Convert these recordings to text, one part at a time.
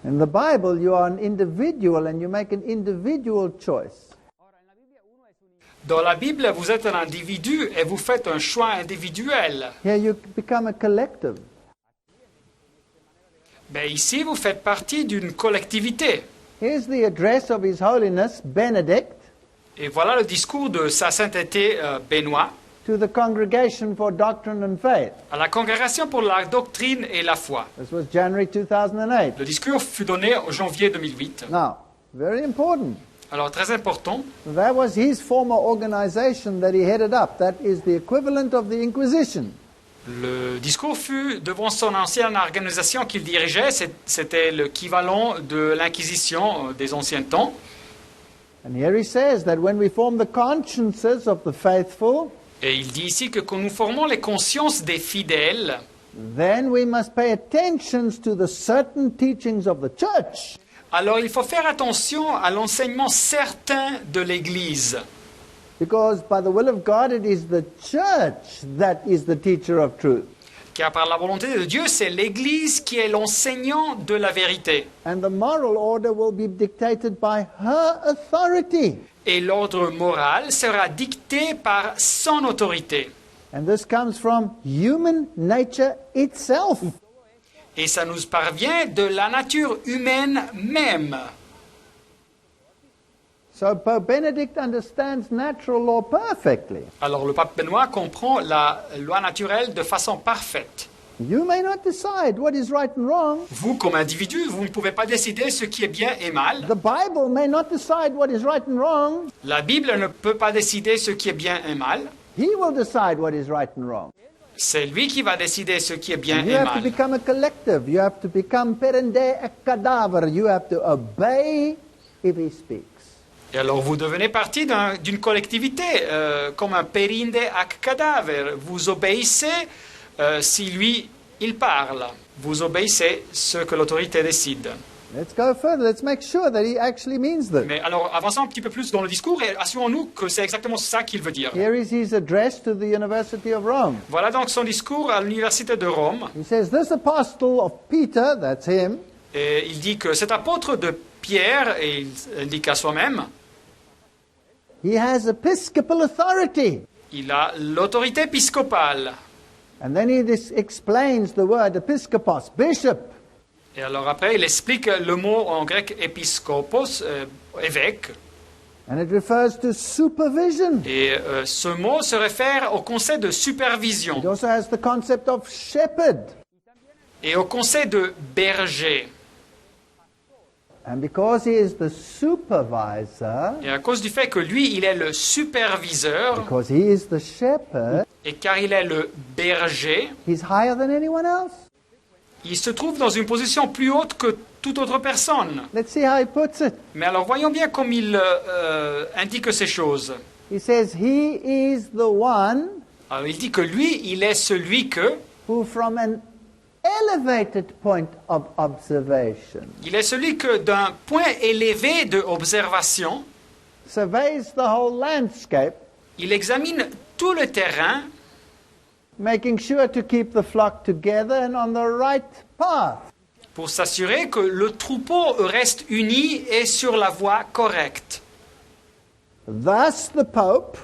In the Bible, you are an individual and you make an individual choice. Dans la Bible, vous êtes un individu et vous faites un choix individuel. Here you become a collective. Mais ici, vous faites partie d'une collectivité. Here's the address of His Holiness Benedict Et voilà le discours de Sa Sainteté Benoît to the Congregation for Doctrine and Faith. à la Congrégation pour la doctrine et la foi. This was January 2008. Le discours fut donné en janvier 2008. Now, very important. Alors, très important, That was his former organization that he headed up. That is the equivalent of the Inquisition. le discours fut devant son ancienne organisation qu'il dirigeait. C'était l'équivalent de l'Inquisition des anciens temps. And here he says that when we form the consciences of the faithful, Et il dit ici que quand nous formons les consciences des fidèles, then we must pay attention to the certain teachings of the church. alors il faut faire attention à l'enseignement certain de l'Église. Because by the will of God, it is the church that is the teacher of truth. Car par la volonté de Dieu, c'est l'Église qui est l'enseignant de la vérité. And the moral order will be dictated by her authority. Et l'ordre moral sera dicté par son autorité. And this comes from human nature itself. Et ça nous parvient de la nature humaine même. So Pope Benedict understands natural law perfectly. Alors le pape Benoît comprend la loi naturelle de façon parfaite. You may not decide what is right and wrong. Vous, comme individu, vous ne pouvez pas décider ce qui est bien et mal. The Bible may not decide what is right and wrong. La Bible ne peut pas décider ce qui est bien et mal. He will decide what is right and wrong. C'est lui qui va décider ce qui est bien You et have to mal. become a collective. You have to become perende et cadaver. You have to obey if he speaks. Et alors vous devenez partie d'une collectivité, comme un perinde ac cadaver. Vous obéissez si lui, il parle. Vous obéissez ce que l'autorité décide. Let's go further. Let's make sure that he actually means this. Mais alors avançons un petit peu plus dans le discours et assurons-nous que c'est exactement ça qu'il veut dire. Here is his address to the University of Rome. Voilà donc son discours à l'université de Rome. He says, this apostle of Peter, that's him, Et il dit que cet apôtre de Pierre, et il indique à soi-même, he has episcopal authority. il a l'autorité épiscopale. And then he explains the word episkopos, bishop. Et alors après, il explique le mot en grec épiscopos, évêque. And it refers to supervision. Et ce mot se réfère au conseil de It supervision also has the concept of shepherd. et au conseil de berger. And because he is the supervisor, Et à cause du fait que lui, il est le superviseur, because he is the shepherd, et car il est le berger, he's higher than anyone else. il se trouve dans une position plus haute que toute autre personne. Let's see how he puts it. Mais alors voyons bien comme il indique ces choses. He says he is the one Alors il dit que lui, il est celui que, who from an elevated point of observation il est celui que d'un point élevé de observation, surveys the whole landscape, il examine tout le terrain making sure to keep the flock together and on the right path. pour s'assurer que le troupeau reste uni et sur la voie correcte. Thus the Pope,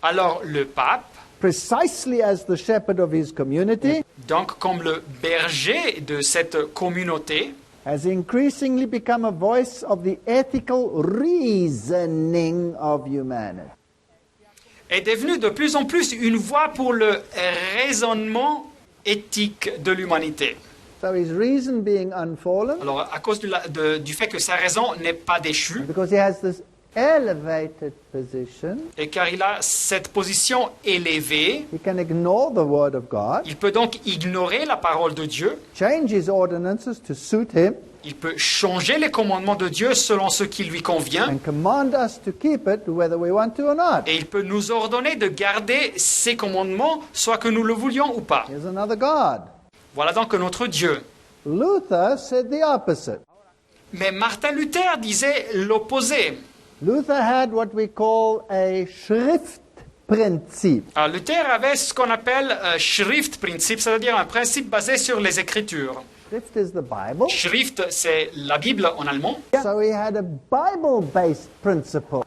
Alors le pape, precisely as the shepherd of his community, donc comme le berger de cette communauté, has increasingly become a voice of the ethical reasoning of humanity. est devenu de plus en plus une voix pour le raisonnement éthique de l'humanité. So his reason being unfallen, Alors à cause du fait que sa raison n'est pas déchue, because he has this elevated position, et car il a cette position élevée, he can ignore the word of God, il peut donc ignorer la parole de Dieu, change his ordinances to suit him, il peut changer les commandements de Dieu selon ce qui lui convient, and command us to keep it whether we want to or not. et il peut nous ordonner de garder ces commandements, soit que nous le voulions ou pas. Here's another God. Voilà donc notre Dieu. Luther said the opposite. Mais Martin Luther disait l'opposé. Luther had what we call a Schriftprinzip. Alors, Luther avait ce qu'on appelle Schriftprinzip, c'est-à-dire un principe basé sur les Écritures. Schrift is the Bible. Schrift, c'est la Bible en allemand. So he had a Bible-based principle.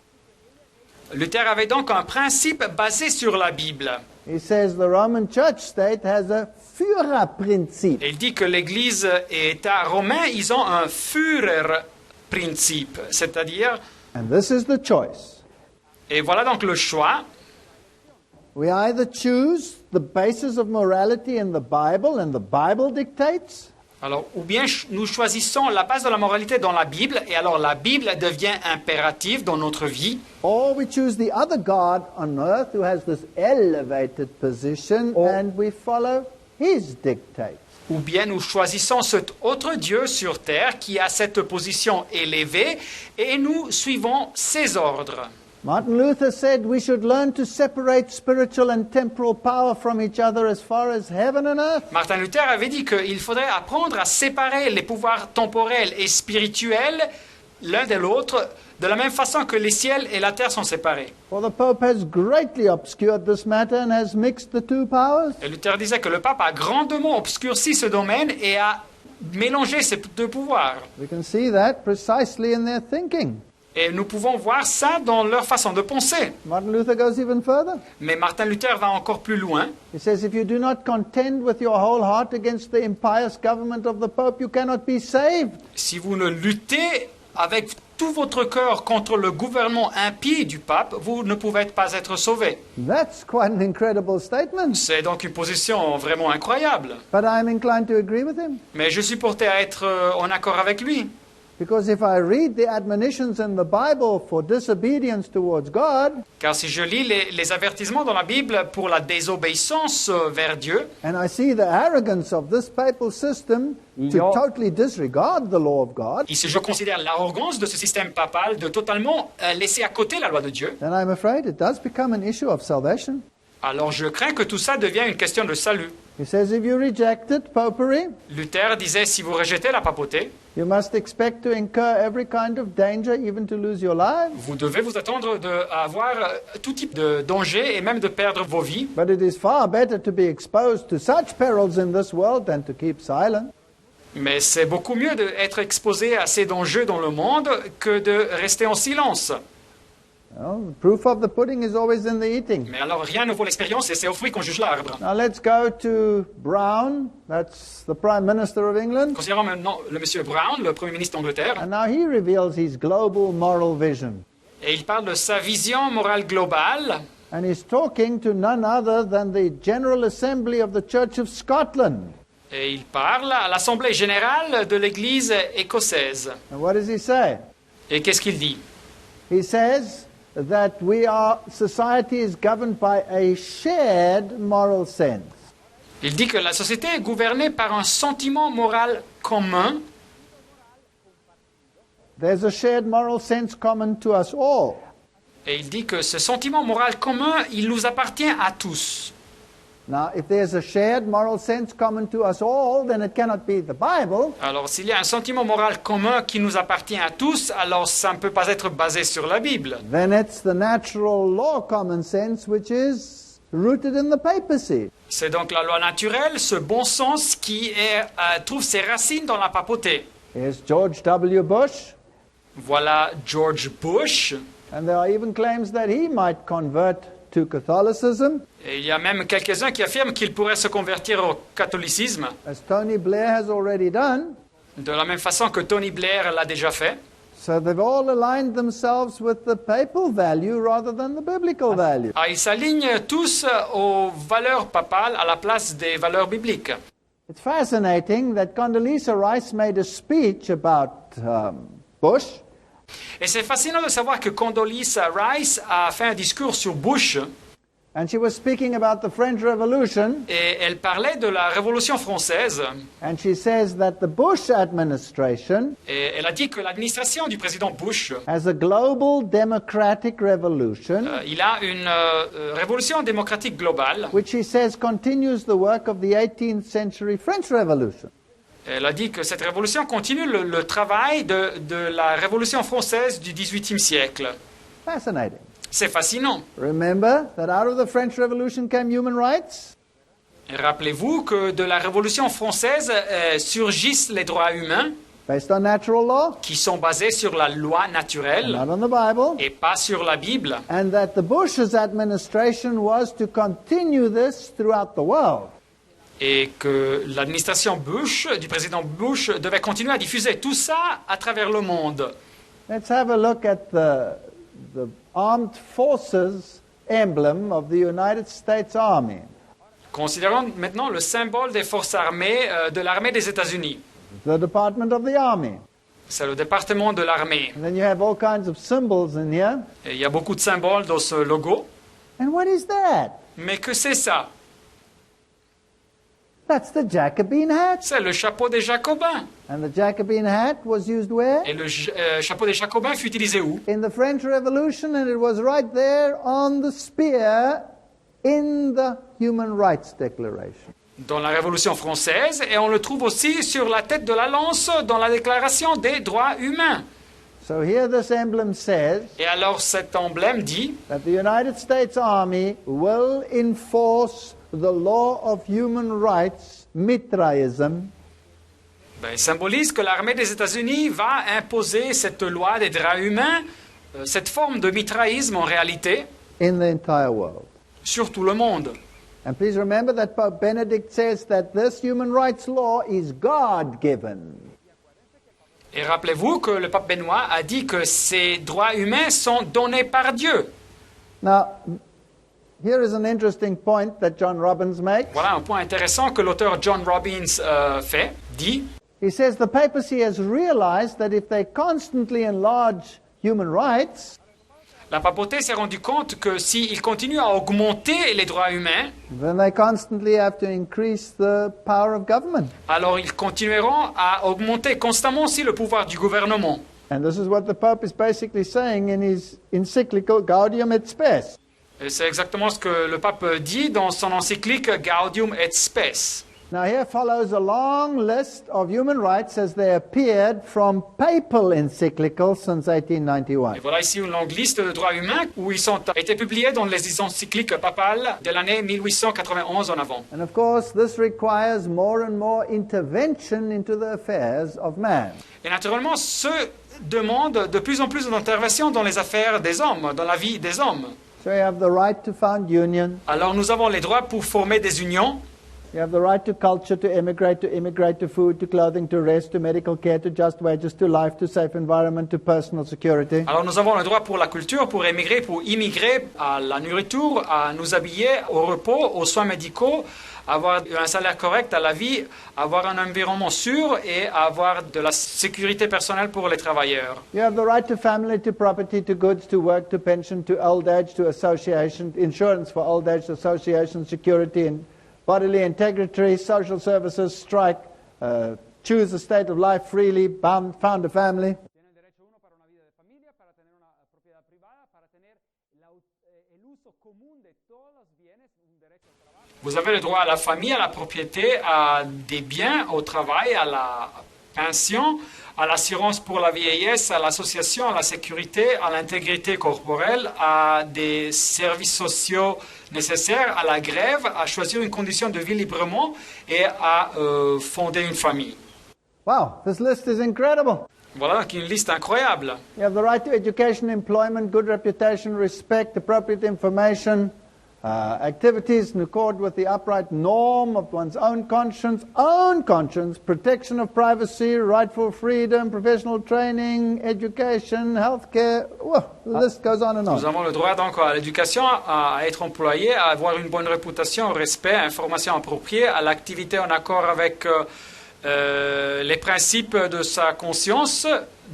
Luther avait donc un principe basé sur la Bible. He says the Roman Church state has a Führerprinzip. Et il dit que l'Église et l'État romain, ils ont un Führerprinzip, c'est-à-dire, And this is the choice. et voilà donc le choix. We either choose the basis of morality in the Bible, and the Bible dictates, Alors, ou bien nous choisissons la base de la moralité dans la Bible, et alors la Bible devient impérative dans notre vie, or we choose the other God on earth who has this elevated position, and we follow his dictates. ou bien nous choisissons cet autre Dieu sur terre qui a cette position élevée, et nous suivons ses ordres. Martin Luther said we should learn to separate spiritual and temporal power from each other as far as heaven and earth. Martin Luther avait dit qu'il faudrait apprendre à séparer les pouvoirs temporels et spirituels l'un de l'autre, de la même façon que les ciels et la terre sont séparés. For the Pope has greatly obscured this matter and has mixed the two powers. Et Luther disait que le pape a grandement obscurci ce domaine et a mélangé ces deux pouvoirs. We can see that precisely in their thinking. Et nous pouvons voir ça dans leur façon de penser. Martin Luther goes even further. Mais Martin Luther va encore plus loin. He says, if you do not contend with your whole heart against the impious government of the Pope, you cannot be saved. Si vous ne luttez avec tout votre cœur contre le gouvernement impie du pape, vous ne pouvez pas être sauvé. That's quite an incredible statement. C'est donc une position vraiment incroyable. But I'm inclined to agree with him. Mais je suis porté à être en accord avec lui. Because if I read the admonitions in the Bible for disobedience towards God, Car si je lis les avertissements dans la Bible pour la désobéissance vers Dieu, and I see the arrogance of this papal system to totally disregard the law of God, et si je considère l'arrogance de ce système papal de totalement laisser à côté la loi de Dieu, then I'm afraid it does become an issue of salvation. alors je crains que tout ça devienne une question de salut. He says if you rejected popery, Luther disait, si vous rejetez la papauté, you must expect to incur every kind of danger, even to lose your lives. vous devez vous attendre à avoir tout type de danger et même de perdre vos vies. But it is far better to be exposed to such perils in this world than to keep silent. Mais c'est beaucoup mieux d'être exposé à ces dangers dans le monde que de rester en silence. Well, the proof of the pudding is always in the eating. Mais alors rien ne vaut l'expérience et c'est au fruit qu'on juge l'arbre. Now let's go to Brown, that's the Prime Minister of England. Considérons maintenant le monsieur Brown, le Premier ministre d'Angleterre, And now he reveals his global moral vision. et il parle de sa vision morale globale. And he's talking to none other than the General Assembly of the Church of Scotland. Et il parle à l'Assemblée générale de l'Église écossaise. And what does he say? Et qu'est-ce qu'il dit? He says that society is governed by a shared moral sense. Il dit que la société est gouvernée par un sentiment moral commun. There's a shared moral sense common to us all. Et il dit que ce sentiment moral commun, il nous appartient à tous. Now, if there's a shared moral sense common to us all, then it cannot be the Bible. Alors, s'il y a un sentiment moral commun qui nous appartient à tous, alors ça ne peut pas être basé sur la Bible. Then it's the natural law common sense which is rooted in the papacy. C'est donc la loi naturelle, ce bon sens qui trouve ses racines dans la papauté. Here's George W. Bush, Voilà George Bush. and there are even claims that he might convert to Catholicism, Et il y a même quelques-uns qui affirment qu'il pourrait se convertir au catholicisme, as Tony Blair has already done. de la même façon que Tony Blair l'a déjà fait. So they've all aligned themselves with the papal value rather than the biblical value. Ah, ils s'alignent tous aux valeurs papales à la place des valeurs bibliques. It's fascinating that Condoleezza Rice made a speech about Bush, Et c'est fascinant de savoir que Condoleezza Rice a fait un discours sur Bush and she was speaking about the French Revolution, et elle parlait de la Révolution française and she says that the Bush administration et elle a dit que l'administration du président Bush, has a global democratic revolution, il a une révolution démocratique globale. which she says continues the work of the 18th century French Revolution. Elle a dit que cette révolution continue le travail de la Révolution française du XVIIIe siècle. Fascinating. C'est fascinant. Remember that out of the French Revolution came human rights? Et rappelez-vous que de la Révolution française surgissent les droits humains based on natural law, qui sont basés sur la loi naturelle not on the Bible, et pas sur la Bible. and that the Bush's administration was to continue this throughout the world. Et que l'administration Bush, du président Bush, devait continuer à diffuser tout ça à travers le monde. Let's have a look at the armed forces emblem of the United States Army. Considérons maintenant le symbole des forces armées de l'armée des États-Unis. The Department of the Army. C'est le département de l'armée. And then you have all kinds of symbols in here. Et il y a beaucoup de symboles dans ce logo. And what is that? Mais que c'est ça? That's the Jacobin hat. C'est le chapeau des Jacobins. And the Jacobin hat was used where? Et le chapeau des Jacobins fut utilisé où? In the French Revolution, and it was right there on the spear in the Human Rights Declaration. Dans la Révolution française, et on le trouve aussi sur la tête de la lance dans la Déclaration des droits humains. So here this emblem says Et alors cet emblème dit that the United States Army will enforce the law of human rights, mitraism, il symbolise que l'armée des États-Unis va imposer cette loi des droits humains, cette forme de mitraïsme en réalité, in the entire world. sur tout le monde. And please remember that Pope Benedict says that this human rights law is God-given. Et rappelez-vous que le pape Benoît a dit que ces droits humains sont donnés par Dieu. Now, here is an interesting point that John Robbins makes. Voilà un point intéressant que l'auteur John Robbins dit. He says the papacy has realized that if they constantly enlarge human rights, La papauté s'est rendu compte que s'ils continuent à augmenter les droits humains, then they constantly have to increase the power of government. alors ils continueront à augmenter constamment aussi le pouvoir du gouvernement. And this is what the Pope is basically saying in his encyclical Gaudium et Spes. Et c'est exactement ce que le pape dit dans son encyclique Gaudium et Spes. Now here follows a long list of human rights as they appeared from papal encyclicals since 1891. Et voilà ici une longue liste de droits humains où ils ont été publiés dans les encycliques papales de l'année 1891 en avant. And of course, this requires more and more intervention into the affairs of man. Et naturellement, ce demande de plus en plus d'intervention dans les affaires des hommes, dans la vie des hommes. So you have the right to found union, Alors nous avons les droits pour former des unions. you have the right to culture, to immigrate to food, to clothing, to rest, to medical care, to just wages, to life, to safe environment, to personal security. Alors nous avons le droit pour la culture, pour immigrer à la nourriture, à nous habiller, au repos, aux soins médicaux, avoir un salaire correct à la vie, avoir un environnement sûr et avoir de la sécurité personnelle pour les travailleurs. You have the right to family, to property, to goods, to work, to pension, to old age, to association, insurance for old age, association, security and bodily integrity, social services, strike, choose a state of life freely, found a family. Vous avez le droit à la famille, à la propriété, à des biens, au travail, à la pension, à l'assurance pour la vieillesse, à l'association, à la sécurité, à l'intégrité corporelle, à des services sociaux nécessaires, à la grève, à choisir une condition de vie librement et à fonder une famille. Wow, this list is incredible. Voilà donc une liste incroyable. You have the right to education, employment, good reputation, respect, appropriate information, activities in accord with the upright norm of one's own conscience, protection of privacy, rightful freedom, professional training, education, healthcare. The list goes on and on. Nous avons le droit donc à l'éducation, à être employé, à avoir une bonne réputation, au respect, à information appropriée, à l'activité en accord avec les principes de sa conscience,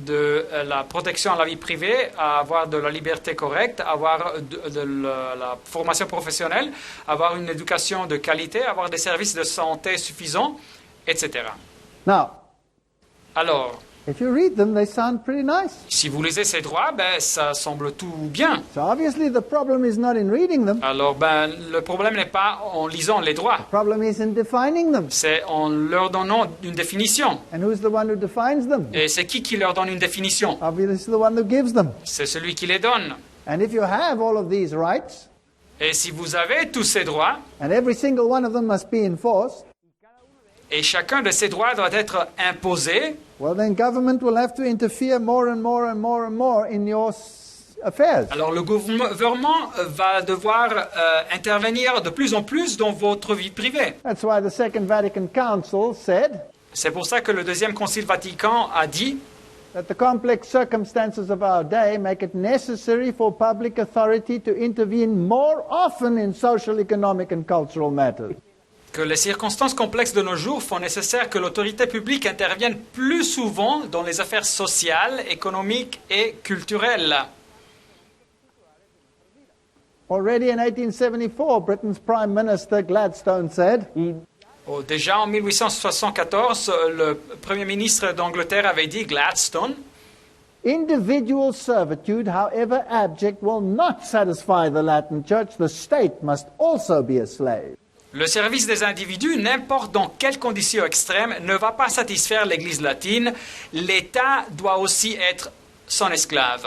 de la protection à la vie privée, à avoir de la liberté correcte, avoir de la formation professionnelle, avoir une éducation de qualité, avoir des services de santé suffisants, etc. Now, alors, if you read them, they sound pretty nice. si vous lisez ces droits, ça semble tout bien. So obviously the problem is not in reading them. Alors, le problème n'est pas en lisant les droits, The problem is in defining them. c'est en leur donnant une définition. And who's the one who defines them? Et c'est qui leur donne une définition? Obviously the one who gives them. C'est celui qui les donne. And if you have all of these rights, Et si vous avez tous ces droits, and every single one of them must be enforced, et chacun de ces droits doit être imposé, well, then government will have to interfere more and more and more and more in your affairs. alors le gouvernement va devoir intervenir de plus en plus dans votre vie privée. That's why the Second Vatican Council said C'est pour ça que le deuxième concile Vatican a dit that the complex circumstances of our day make it necessary for public authority to intervene more often in social, economic and cultural matters. que les circonstances complexes de nos jours font nécessaire que l'autorité publique intervienne plus souvent dans les affaires sociales, économiques et culturelles. Already in 1874, Britain's Prime Minister Gladstone said, Oh, déjà en 1874, le Premier ministre d'Angleterre avait dit, Gladstone, individual servitude, however abject, will not satisfy the Latin Church. The state must also be a slave. le service des individus, n'importe dans quelles conditions extrêmes, ne va pas satisfaire l'Église latine. L'État doit aussi être son esclave.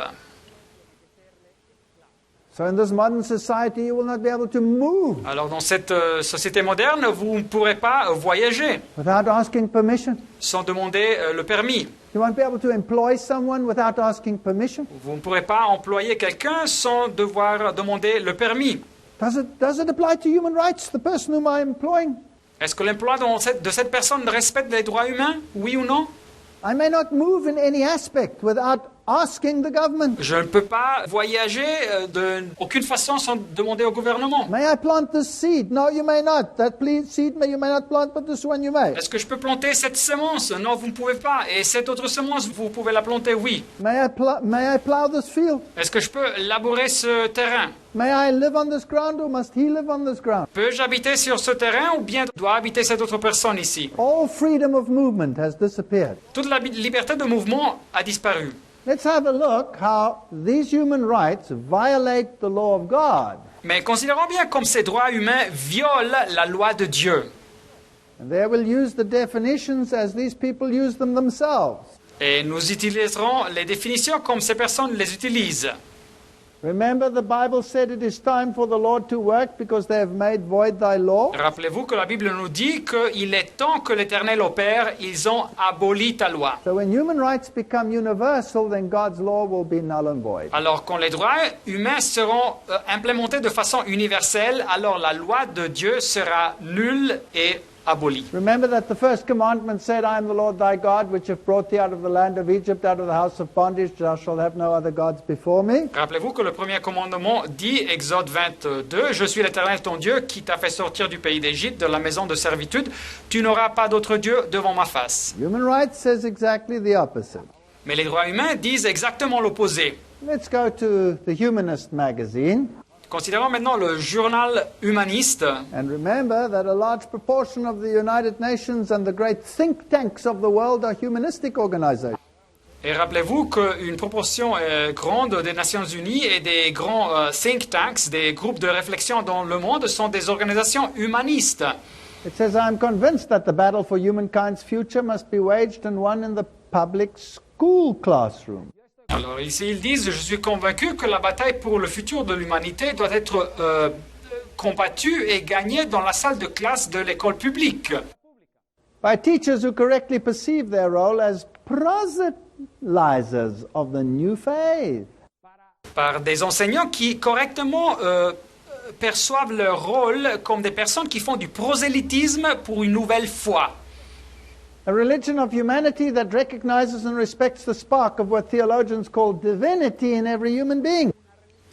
So in this modern society, you will not be able to move Alors dans cette société moderne, vous ne pourrez pas voyager without asking permission. sans demander le permis. You won't be able to employ someone without asking permission. Vous ne pourrez pas employer quelqu'un sans devoir demander le permis. Does it apply to human rights, the person whom I'm employing? Est-ce que l'emploi de cette personne respecte les droits humains, oui ou non? I may not move in any aspect without asking the government. Je ne peux pas voyager d'aucune façon sans demander au gouvernement. May I plant this seed? No, you may not. That seed you may not plant, but this one you may. Est-ce que je peux planter cette semence? Non, vous ne pouvez pas. Et cette autre semence, vous pouvez la planter, oui. May I plow this field? Est-ce que je peux labourer ce terrain? May I live on this ground or must he live on this ground? Peux-je habiter sur ce terrain ou bien doit habiter cette autre personne ici? All freedom of movement has disappeared. Toute la liberté de mouvement a disparu. Let's have a look how these human rights violate the law of God. Mais considérons bien comme ces droits humains violent la loi de Dieu. And there we'll use the definitions as these people use them themselves. Et nous utiliserons les définitions comme ces personnes les utilisent. Remember, the Bible said it is time for the Lord to work because they have made void thy law. Rappelez-vous que la Bible nous dit qu'il est temps que l'Éternel opère, ils ont aboli ta loi. So when human rights become universal, then God's law will be null and void. Alors quand les droits humains seront implémentés de façon universelle, alors la loi de Dieu sera nulle et abolie. Remember that the first commandment said, I am the Lord thy God, which have brought thee out of the land of Egypt, out of the house of bondage. Thou shalt have no other gods before me. Rappelez-vous que le premier commandement dit, Exode 22, Je suis l'Éternel ton Dieu qui t'a fait sortir du pays d'Égypte, de la maison de servitude. Tu n'auras pas d'autre Dieu devant ma face. Human rights says exactly the opposite. Mais les droits humains disent exactement l'opposé. Let's go to the Humanist magazine. Considérons maintenant le journal humaniste. And remember that a large proportion of the United Nations and the great think tanks of the world are humanistic organizations. Et rappelez-vous qu'une proportion grande des Nations Unies et des grands think tanks, des groupes de réflexion dans le monde, sont des organisations humanistes. It says, I am convinced that the battle for humankind's future must be waged and won in the public school classroom. Alors ici ils disent, je suis convaincu que la bataille pour le futur de l'humanité doit être combattue et gagnée dans la salle de classe de l'école publique. By teachers who correctly perceive their role as proselytizers of the new faith. Par des enseignants qui correctement perçoivent leur rôle comme des personnes qui font du prosélytisme pour une nouvelle foi. A religion of humanity that recognizes and respects the spark of what theologians call divinity in every human being.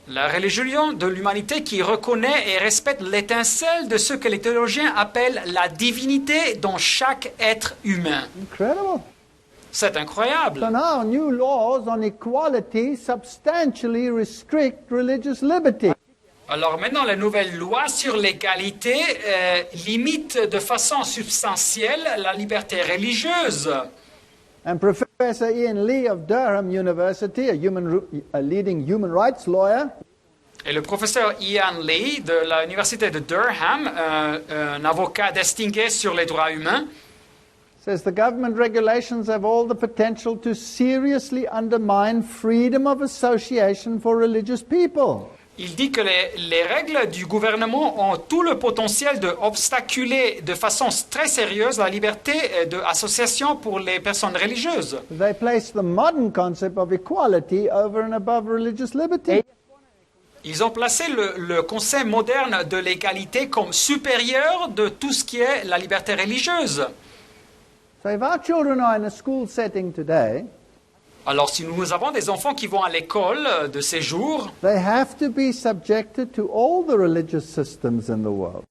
La religion de l'humanité qui reconnaît et respecte l'étincelle de ce que les théologiens appellent la divinité dans chaque être humain. Incredible. C'est incroyable. So now new laws on equality substantially restrict religious liberty. Alors maintenant, les nouvelles lois sur l'égalité limitent de façon substantielle la liberté religieuse. And Professor Ian Lee of Durham University, a leading human rights lawyer, Et le professeur Ian Lee de l'université de Durham, un avocat distingué sur les droits humains, says the government regulations have all the potential to seriously undermine freedom of association for religious people. Il dit que les règles du gouvernement ont tout le potentiel d'obstaculer de façon très sérieuse la liberté d'association pour les personnes religieuses. They place the modern concept of equality over and above religious liberty. Ils ont placé le concept moderne de l'égalité comme supérieur de tout ce qui est la liberté religieuse. So if our children are in a school setting today, Alors si nous avons des enfants qui vont à l'école de ces jours, they have to be subjected to all the religious systems in the world.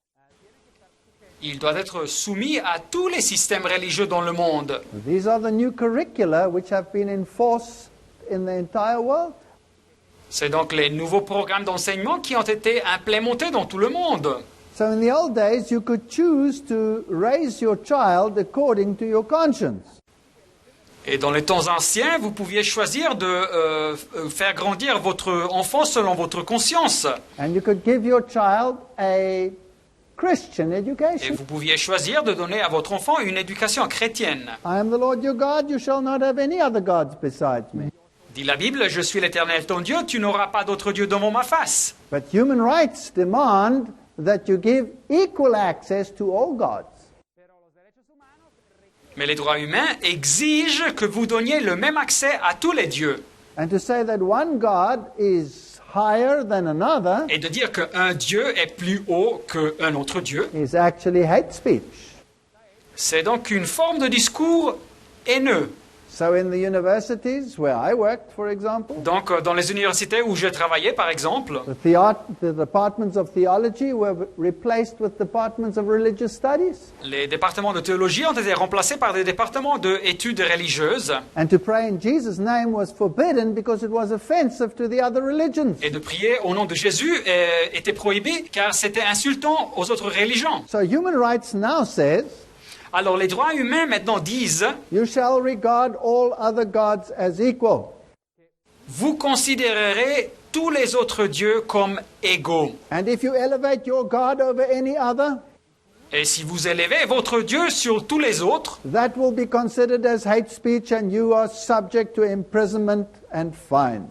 ils doivent être soumis à tous les systèmes religieux dans le monde. These are the new curricula which have been enforced in the entire world. C'est donc les nouveaux programmes d'enseignement qui ont été implémentés dans tout le monde. So in the old days, you could choose to raise your child according to your conscience. Et dans les temps anciens, vous pouviez choisir de faire grandir votre enfant selon votre conscience. And you could give your child a Christian Et education. vous pouviez choisir de donner à votre enfant une éducation chrétienne. I am the Lord your God, you shall not have any other gods besides me. Dit la Bible, je suis l'Éternel ton Dieu, tu n'auras pas d'autre Dieu devant ma face. But human rights demand that you give equal access to all gods. Mais les droits humains exigent que vous donniez le même accès à tous les dieux. And to say that one God is higher than another Et de dire qu'un Dieu est plus haut qu'un autre Dieu, is actually hate speech. c'est donc une forme de discours haineux. So in the universities where I worked, for example, Donc, dans les universités où je travaillais, par exemple, the departments of theology were replaced with departments of religious studies. les départements de théologie ont été remplacés par des départements d'études religieuses. And to pray in Jesus' name was forbidden because it was offensive to the other religions. Et de prier au nom de Jésus était prohibé car c'était insultant aux autres religions. So human rights now says, Alors, les droits humains maintenant disent, you shall regard all other gods as equal. vous considérerez tous les autres dieux comme égaux. And if you elevate your God over any other, Et si vous élevez votre Dieu sur tous les autres, that will be considered as hate speech and you are subject to imprisonment and fine.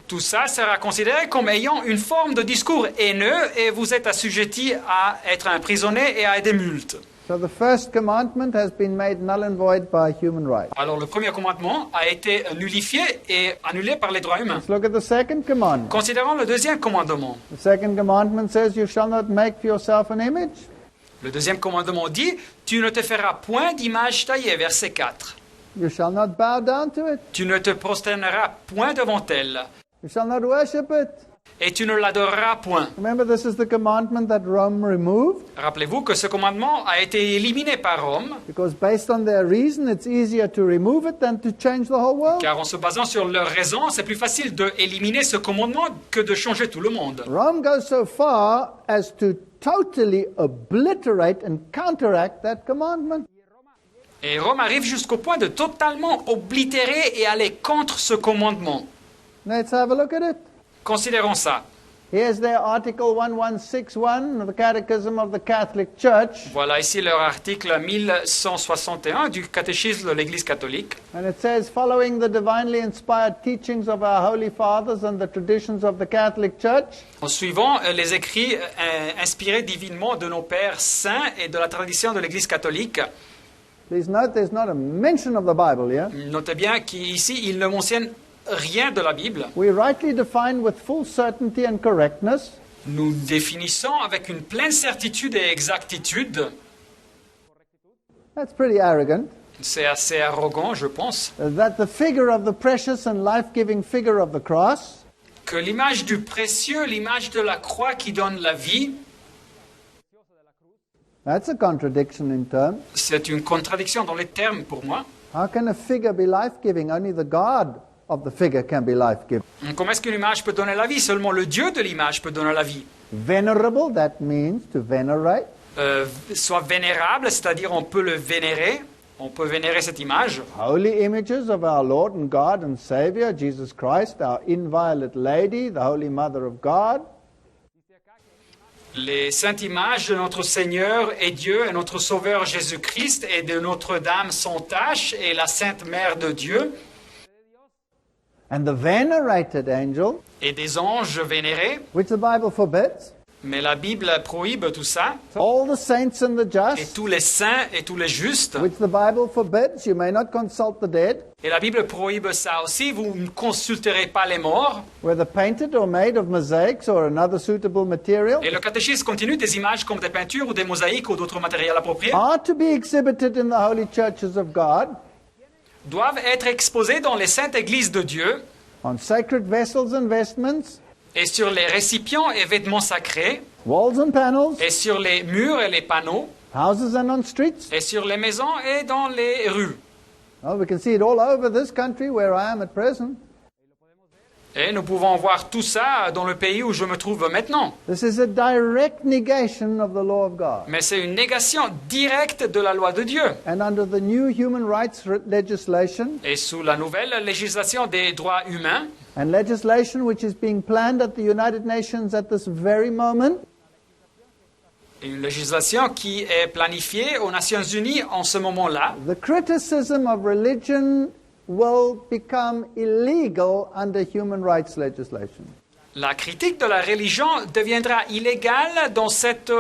tout ça sera considéré comme ayant une forme de discours haineux et vous êtes assujetti à être emprisonné et à des multes. So the first commandment has been made null and void by human rights. Alors le premier commandement a été nullifié et annulé par les droits humains. Let's look at the second commandment. Considérons le deuxième commandement. The second commandment says, you shall not make for yourself an image. Le deuxième commandement dit, tu ne te feras point d'image taillée, verset 4. You shall not bow down to it. Tu ne te prosterneras point devant elle, You shall not worship it. et tu ne l'adoreras point. Remember, this is the commandment that Rome removed, Rappelez-vous que ce commandement a été éliminé par Rome, because based on their reason, it's easier to remove it than to change the whole world. car en se basant sur leur raison, c'est plus facile d'éliminer ce commandement que de changer tout le monde. Rome goes so far as to totally obliterate and counteract that commandment. Et Rome arrive jusqu'au point de totalement oblitérer et aller contre ce commandement. Let's have a look at it. Considérons ça. Here's their Article 1161 of the Catechism of the Catholic Church, Voilà ici leur article 1161 du catéchisme de l'Église catholique. and it says, following the divinely inspired teachings of our Holy Fathers and the traditions of the Catholic Church, En suivant les écrits inspirés divinement de nos pères saints et de la tradition de l'Église catholique, please note there's not a mention of the Bible here. notez bien qu'ici il ne mentionne rien de la Bible. We rightly define with full certainty and correctness Nous définissons avec une pleine certitude et exactitude, that's pretty arrogant, c'est assez arrogant je pense, that the figure of the precious and life-giving figure of the cross que l'image du précieux, l'image de la croix qui donne la vie, that's a contradiction in terms. c'est une contradiction dans les termes pour moi. How can a figure be life-giving? Only the God of the figure can be life-giving. Comment est-ce qu'une image peut donner la vie? Seulement le Dieu de l'image peut donner la vie. Venerable, that means to venerate. Soit vénérable, c'est-à-dire on peut le vénérer, on peut vénérer cette image. Holy images of our Lord and God and Savior, Jesus Christ, our inviolate Lady, the Holy Mother of God. Les saintes images de notre Seigneur et Dieu et notre Sauveur Jésus-Christ et de Notre-Dame sans tache et la Sainte Mère de Dieu. and the venerated angel, et des anges vénérés. which the Bible forbids, Mais la Bible prohibe tout ça. all the saints and the Et just, tous les saints et tous les justes. which the Bible forbids. You may not consult the dead, Et la Bible prohibe ça aussi. Vous ne consulterez pas les morts. whether painted or made of mosaics or another suitable material, Et le catéchisme continue, des images comme des peintures ou des mosaïques ou d'autres matériels appropriés are to be exhibited in the holy churches of God, doivent être exposés dans les saintes églises de Dieu on sacred vessels and vestments, et sur les récipients et vêtements sacrés walls and panels, et sur les murs et les panneaux houses and on streets. et sur les maisons et dans les rues. Well, we can see it all over this country where I am at present. Et nous pouvons voir tout ça dans le pays où je me trouve maintenant. This is a direct negation of the law of God. Mais c'est une négation directe de la loi de Dieu. And under the new human rights legislation, Et sous la nouvelle législation des droits humains, and legislation which is being planned at the United Nations at this very moment, une législation qui est planifiée aux Nations Unies en ce moment-là, the criticism of religion will become illegal under human rights legislation. la critique de la religion deviendra illégale dans cette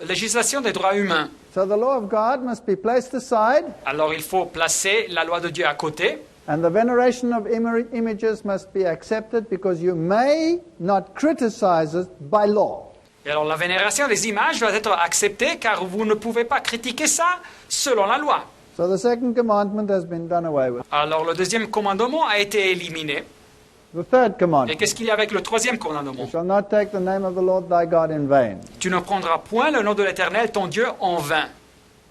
législation des droits humains. So the law of God must be placed aside, Alors il faut placer la loi de Dieu à côté, and the veneration of images must be accepted because you may not criticize it by law. et alors la vénération des images doit être acceptée car vous ne pouvez pas critiquer ça selon la loi. So the second commandment has been done away with. Alors le deuxième commandement a été éliminé. The third Et commandment, qu'est-ce qu'il y a avec le troisième you commandement? shall not take the name of the Lord thy God in vain. Tu ne prendras point le nom de l'Éternel, ton Dieu, en vain.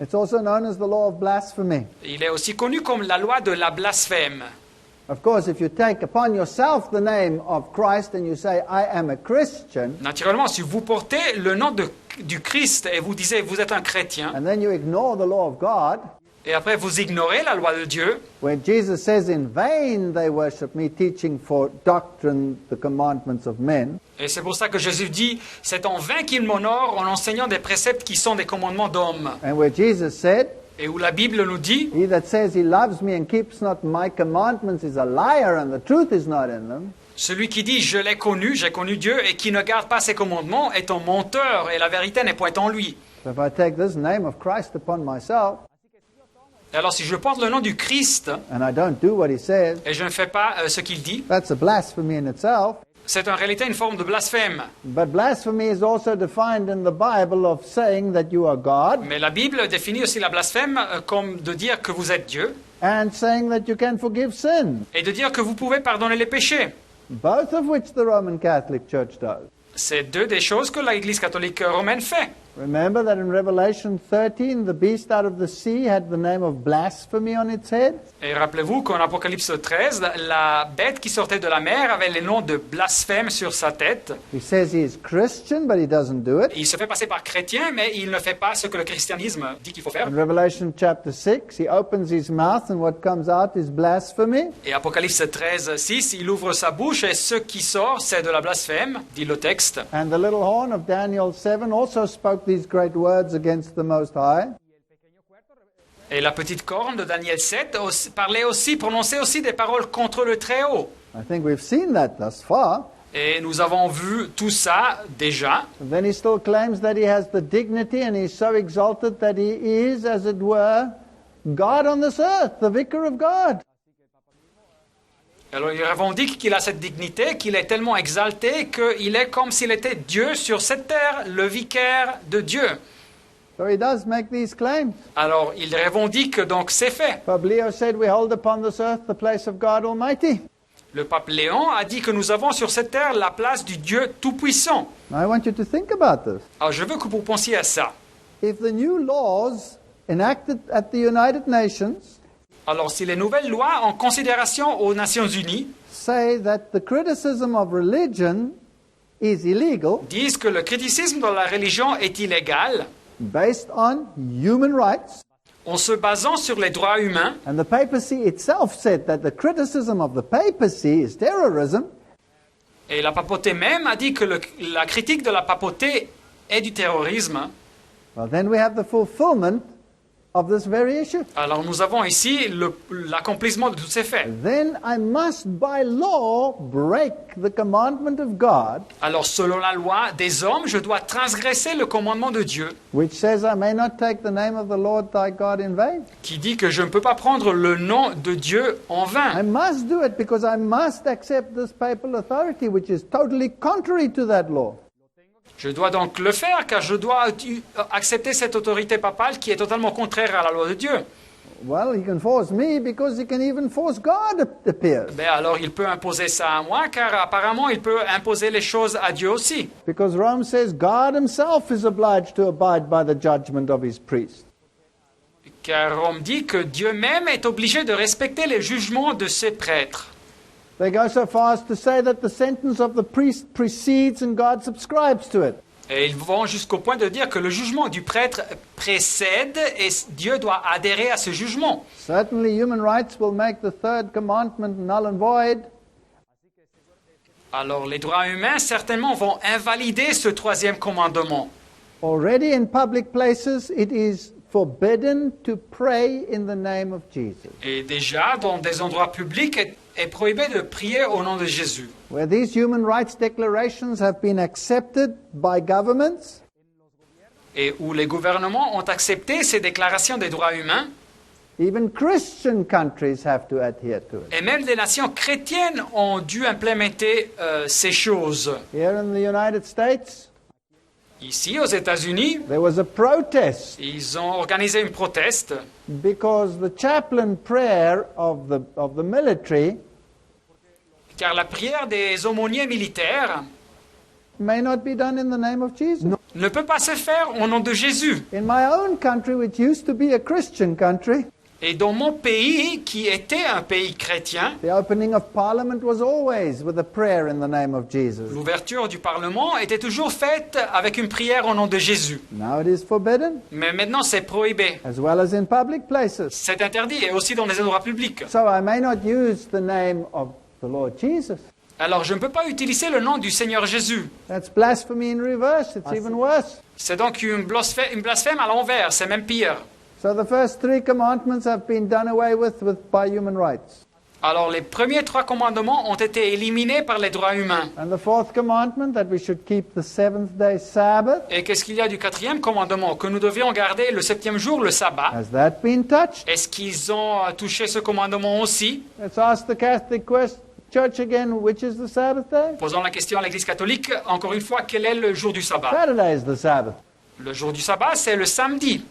It's also known as the law of blasphemy. Il est aussi connu comme la loi de la blasphème. Of course, if you take upon yourself the name of Christ and you say, I am a Christian, Naturellement, si vous portez le nom du Christ et vous disez vous êtes un chrétien, and then you ignore the law of God, et après vous ignorez la loi de Dieu, when Jesus says, in vain they worship me, teaching for doctrine the commandments of men, et c'est pour ça que Jésus dit, c'est en vain qu'ils m'honorent en enseignant des préceptes qui sont des commandements d'hommes. and where Jesus said, Et où la Bible nous dit, he that says he loves me and keeps not my commandments is a liar and the truth is not in them, celui qui dit je l'ai connu, j'ai connu Dieu, et qui ne garde pas ses commandements est un menteur, et la vérité n'est point en lui. so if I take this name of Christ upon myself, Et alors si je porte le nom du Christ, and I don't do what he says, et je ne fais pas ce qu'il dit, that's a blasphemy in itself. c'est en réalité une forme de blasphème. But blasphemy is also defined in the Bible of saying that you are God Mais la Bible définit aussi la blasphème comme de dire que vous êtes Dieu and saying that you can forgive sin, et de dire que vous pouvez pardonner les péchés. both of which the Roman Catholic Church does. C'est deux des choses que l'Église catholique romaine fait. Remember that in Revelation 13, the beast out of the sea had the name of blasphemy on its head? Et rappelez-vous qu'en Apocalypse 13, la bête qui sortait de la mer avait le nom de blasphème sur sa tête. He says he is Christian, but he doesn't do it. Il se fait passer par chrétien, mais il ne fait pas ce que le christianisme dit qu'il faut faire. In Revelation chapter 6, he opens his mouth and what comes out is blasphemy. Et Apocalypse 13, 6, il ouvre sa bouche et ce qui sort, c'est de la blasphème, dit le texte. And the little horn of Daniel 7 also spoke these great words against the Most High. Et la petite corne de Daniel 7 prononçait aussi des paroles contre le Très-Haut. I think we've seen that thus far. Et nous avons vu tout ça déjà. And then he still claims that he has the dignity and he's so exalted that he is, as it were, God on this earth, the vicar of God. Alors il revendique qu'il a cette dignité, qu'il est tellement exalté qu'il est comme s'il était Dieu sur cette terre, le vicaire de Dieu. So he does make these claims. Alors il revendique donc ces faits. Pope Leo said, we hold upon this earth the place of God Almighty. Le pape Léon a dit que nous avons sur cette terre la place du Dieu Tout-Puissant. Now I want you to think about this. Alors je veux que vous pensiez à ça. If the new laws enacted at the United Nations Alors si les nouvelles lois en considération aux Nations Unies say that the criticism of religion is illegal disent que le criticisme de la religion est illégal, based on human rights, en se basant sur les droits humains, and the papacy itself said that the criticism of the papacy is terrorism, et la papauté même a dit que la critique de la papauté est du terrorisme, well, then we have the fulfillment of this very issue. Alors nous avons ici l'accomplissement de tous ces faits. Then I must by law break the commandment of God, Alors selon la loi des hommes, je dois transgresser le commandement de Dieu which says I may not take the name of the Lord thy God in vain. qui dit que je ne peux pas prendre le nom de Dieu en vain. I must do it because I must accept this papal authority, which is totally contrary to that law. Je dois donc le faire car je dois accepter cette autorité papale qui est totalement contraire à la loi de Dieu. Well, he can force me because he can even force God, it appears. Ben alors il peut imposer ça à moi car apparemment il peut imposer les choses à Dieu aussi. Because Rome says God himself is obliged to abide by the judgment of his priest. Car on me dit que Dieu même est obligé de respecter les jugements de ses prêtres. They go so far as to say that the sentence of the priest precedes and God subscribes to it. Et ils vont jusqu'au point de dire que le jugement du prêtre précède et Dieu doit adhérer à ce jugement. Certainly human rights will make the third commandment null and void. Alors les droits humains certainement vont invalider ce troisième commandement. Already in public places it is forbidden to pray in the name of Jesus. Et déjà dans des endroits publics est prohibé de prier au nom de Jésus. Where these human rights declarations have been accepted by governments, Et où les gouvernements ont accepté ces déclarations des droits humains, even Christian countries have to adhere to it. et même des nations chrétiennes ont dû implémenter ces choses. Here in the United States, Ici, aux États-Unis, there was a protest ils ont organisé une proteste because the chaplain prayer of the military car la prière des aumôniers militaires may not be done in the name of Jesus. ne peut pas se faire au nom de Jésus. In my own country, which used to be a Christian country, Et dans mon pays, qui était un pays chrétien, the opening of parliament was always with a prayer in the name of Jesus. l'ouverture du Parlement était toujours faite avec une prière au nom de Jésus. Now it is forbidden, Mais maintenant, c'est prohibé. as well as in public places. C'est interdit, et aussi dans les endroits publics. So I may not use the name of the Lord Jesus. Alors, je ne peux pas utiliser le nom du Seigneur Jésus. That's blasphemy in reverse. It's even worse. C'est donc une blasphème à l'envers, c'est même pire. So the first three commandments have been done away with by human rights. Alors, les premiers 3 commandements ont été éliminés par les droits humains. And the fourth commandment, that we should keep the seventh day Sabbath, Et qu'est-ce qu'il y a du 4e commandement? Que nous devions garder le 7e jour, le sabbat. has that been touched? Est-ce qu'ils ont touché ce commandement aussi? Let's ask the Catholic Church again, which is the Sabbath day? Posons la question à l'Église catholique, encore une fois, quel est le jour du sabbat? Saturday is the Sabbath. Le jour du sabbat, c'est le samedi.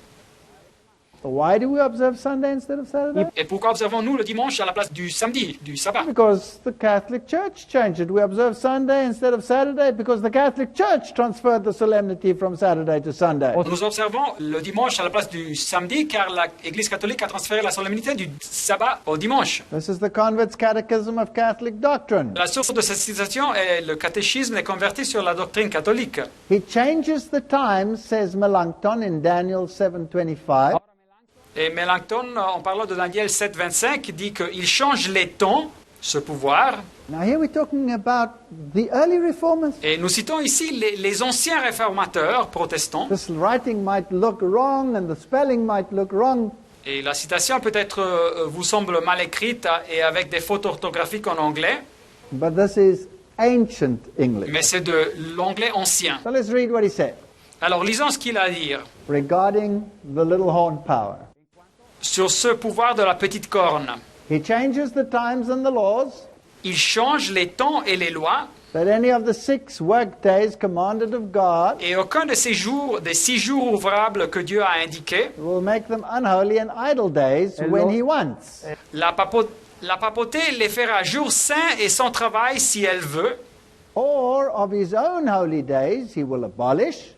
So why do we observe Sunday instead of Saturday? Et pourquoi observons-nous le dimanche à la place du samedi, du sabbat? Because the Catholic Church changed it. We observe Sunday instead of Saturday because the Catholic Church transferred the solemnity from Saturday to Sunday. Nous observons le dimanche à la place du samedi car l'Église catholique a transféré la solennité du sabbat au dimanche. This is the Convert's Catechism of Catholic Doctrine. La source de cette citation est le catéchisme des convertis sur la doctrine catholique. He changes the times, says Melanchthon in Daniel 7:25. Et Melanchthon, en parlant de Daniel 7,25, dit qu'il change les temps, ce pouvoir. Now here we're talking about the early reformers. Et nous citons ici les anciens réformateurs protestants. This writing might look wrong and the spelling might look wrong. Et la citation peut-être vous semble mal écrite et avec des fautes orthographiques en anglais, But this is ancient English. mais c'est de l'anglais ancien. So let's read what he said Alors lisons ce qu'il a à dire regarding the little horn power. sur ce pouvoir de la petite corne. He changes the times and the laws, Il change les temps et les lois, that any of the 6 work days commanded of God et aucun de ces jours, des 6 jours ouvrables que Dieu a indiqués, will make them unholy and idle days when he wants. la papauté les fera jours saints et sans travail si elle veut, Or of his own holy days he will abolish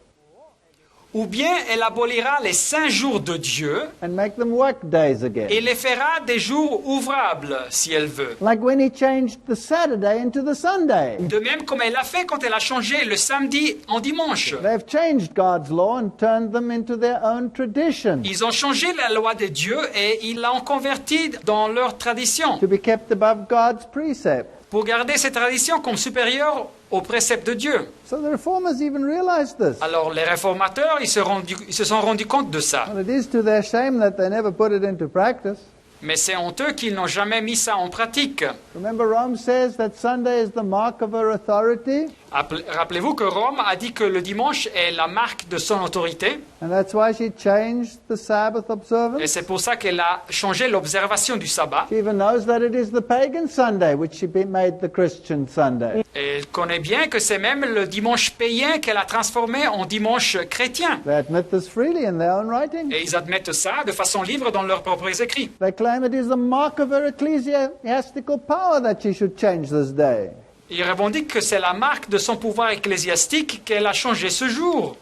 ou bien elle abolira les saints jours de Dieu and make them work days again. et les fera des jours ouvrables si elle veut. Like when he changed the Saturday into the Sunday. De même comme elle l'a fait quand elle a changé le samedi en dimanche. They've changed God's law and turned them into their own tradition Ils ont changé la loi de Dieu et ils l'ont convertie dans leur tradition to be kept above God's precept. pour garder ces traditions comme supérieures aux préceptes de Dieu. So the reformers even realized this. Alors les réformateurs, ils se sont rendus compte de ça. Well, it is to their shame that they never put it into practice. Mais c'est honteux qu'ils n'ont jamais mis ça en pratique. Remember, Rome says that Sunday is the mark of her authority, Rappelez-vous que Rome a dit que le dimanche est la marque de son autorité. and that's why she changed the Sabbath Et observance. c'est pour ça qu'elle a changé l'observation du sabbat. She even knows that it is the pagan Sunday which she made the Christian Sunday. Et elle connaît bien que c'est même le dimanche païen qu'elle a transformé en dimanche chrétien. They admit this freely in their own writing. Et ils admettent ça de façon libre dans leurs propres écrits. They claim it is the mark of her ecclesiastical power that she should change this day. Ils revendiquent que c'est la marque de son pouvoir ecclésiastique qu'elle a changé ce jour.